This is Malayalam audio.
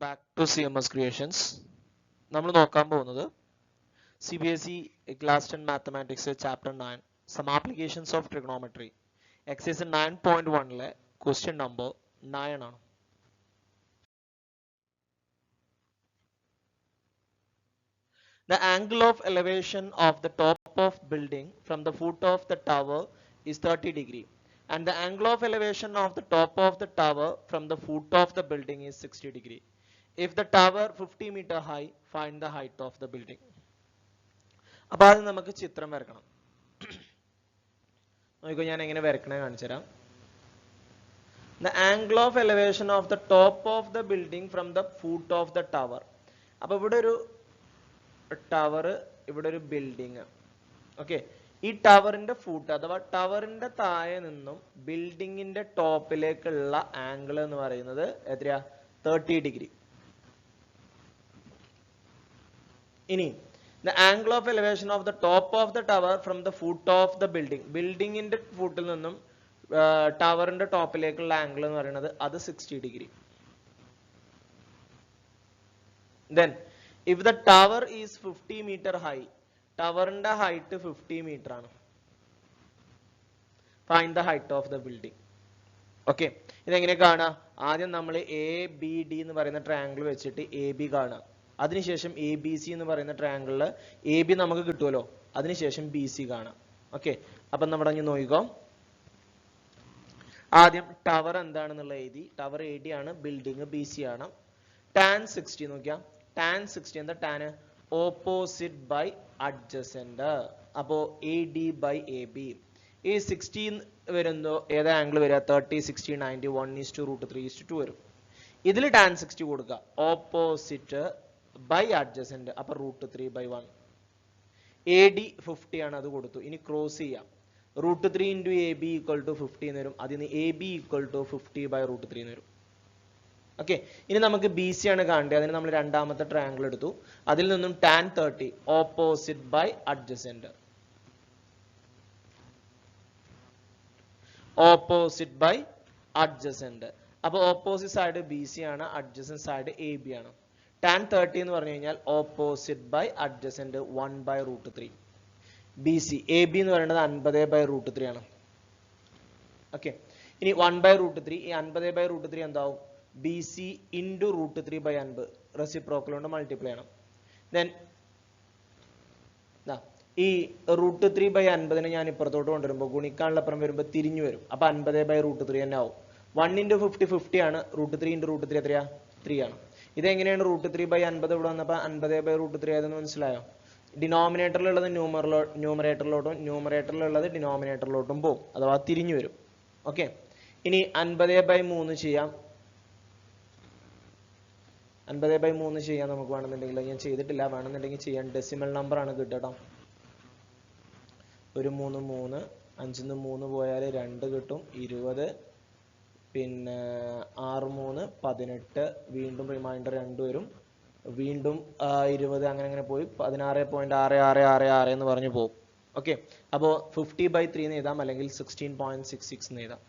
back to CMS Creations. നമ്മൾ നോക്കാൻ പോകുന്നത് CBSE Class 10 Mathematics Chapter 9 Some Applications of Trigonometry Exercise 9.1 question number 9 ആണ്. The angle of elevation of the top of building from the foot of the tower is 30 degree and the angle of elevation of the top of the tower from the foot of the building is 60 degree. If the tower 50 meter high, find the height of the building. അപ്പോൾ ആദ്യം നമുക്ക് ചിത്രം വരക്കണം. നോക്കൂ, ഞാൻ എങ്ങനെ വരക്കണേ കാണിച്ചു തരാം. The angle of elevation of the top of the building from the foot of the tower. അപ്പോൾ ഇവിടെ ഒരു ടവർ, ഇവിടെ ഒരു ബിൽഡിങ്. ഓക്കെ, ഈ ടവറിന്റെ ഫൂട്ട് അഥവാ ടവറിന്റെ താഴെ നിന്നും ബിൽഡിങ്ങിന്റെ ടോപ്പിലേക്കുള്ള ആംഗിൾ എന്ന് പറയുന്നത് എത്രയാ? 30 ഡിഗ്രി. ഇനി the angle of elevation of the top of the tower from the foot of the building, ബിൽഡിങ്ങിന്റെ ഫൂട്ടിൽ നിന്നും ടവറിന്റെ ടോപ്പിലേക്കുള്ള ആംഗിൾ എന്ന് പറയുന്നത് അത് 60 degree. then if the tower is 50 meter high, ടവറിന്റെ ഹൈറ്റ് 50 മീറ്റർ ആണ്. find the height of the building. Okay, ഇതെങ്ങനെ കാണാം? ആദ്യം നമ്മൾ ABD എന്ന് പറയുന്ന ട്രയാങ്കിൾ വെച്ചിട്ട് AB കാണാം. അതിനുശേഷം ABC എന്ന് പറയുന്ന ട്രയാങ്കിളിൽ AB നമുക്ക് കിട്ടുമല്ലോ, അതിനുശേഷം BC കാണാം. ഓക്കെ, അപ്പൊ നമ്മുടെ ഇനി നോക്കിക്കോ. ആദ്യം ടവർ എന്താണെന്നുള്ള എഴുതി. ടവർ AD ആണ്, ബിൽഡിംഗ് BC ആണ്. tan 60 നോക്കിയാ, tan 60 എന്താ? tan opposite by adjacent. അപ്പോ AD ബൈ AB. ഈ 16 വരുന്നോ ഏതാ ആംഗിൾ വരിക? 30, 60, 90, 1:√3:2 വരും. ഇതിൽ tan 60 കൊടുക്കുക, ഓപ്പോസിറ്റ് ബൈ അഡ്ജസന്റ്, അപ്പൊ √3/1. AD 50 ആണ്, അത് കൊടുത്തു. ഇനി ക്രോസ് ചെയ്യാം. √3 × AB = 50 എന്ന് വരും. അതിന് AB = 50/√3 എന്ന് വരും. ഓക്കെ, ഇനി നമുക്ക് BC ആണ് കാണേണ്ടത്. അതിന് നമ്മൾ രണ്ടാമത്തെ ട്രയാങ്കിൾ എടുത്തു. അതിൽ നിന്നും tan 30 opposite by adjacent, opposite by adjacent. അപ്പൊ ഓപ്പോസിറ്റ് സൈഡ് BC ആണ്, അഡ്ജസന്റ് സൈഡ് AB ആണ്. tan 30 എന്ന് പറഞ്ഞു കഴിഞ്ഞാൽ opposite by adjacent 1/√3. BC AB എന്ന് പറയുന്നത് 50/√3 ആണ്. ഓക്കെ, ഇനി 1/√3, ഈ 50/√3 എന്താവും? BC × √3/50, റെസിപ്രോക്കൽ കൊണ്ട് മൾട്ടിപ്ലൈ ചെയ്യണം. ദെൻ ഈ √3/50 ഞാൻ ഇപ്പുറത്തോട്ട് കൊണ്ടുവരുമ്പോൾ ഗുണിക്കാനുള്ള അപ്പുറം വരുമ്പോൾ തിരിഞ്ഞു വരും. അപ്പൊ 50/√3 തന്നെ ആവും. 1 × 50 50 ആണ്. √3 × √3 എത്രയാ? 3 ആണ്. ഇതെങ്ങനെയാണ് √3/50 ഇവിടെ വന്നപ്പോ 50/√3 ആയതെന്ന് മനസ്സിലായോ? ഡിനോമിനേറ്ററിലുള്ളത് ന്യൂമറേറ്ററിലോട്ടും ന്യൂമറേറ്ററിലുള്ളത് ഡിനോമിനേറ്ററിലോട്ടും പോകും, അഥവാ തിരിഞ്ഞു വരും. ഓക്കെ, ഇനി 50/3 ചെയ്യാം. 50/3 ചെയ്യാൻ നമുക്ക് വേണമെന്നുണ്ടെങ്കിൽ, ഞാൻ ചെയ്തിട്ടില്ല, വേണമെന്നുണ്ടെങ്കിൽ ചെയ്യാൻ. ഡെസിമൽ നമ്പർ ആണ് കിട്ടുക. ഒരു 3 3, 5 3 പോയാൽ 2 കിട്ടും, 20, പിന്നെ 6 3 18, വീണ്ടും റിമൈൻഡർ 2 വരും, വീണ്ടും 20, അങ്ങനെ പോയി 16.6666 എന്ന് പറഞ്ഞു പോകും. ഓക്കെ, അപ്പോൾ 50/3 എന്ന് എഴുതാം, അല്ലെങ്കിൽ 16.66 എന്ന് എഴുതാം.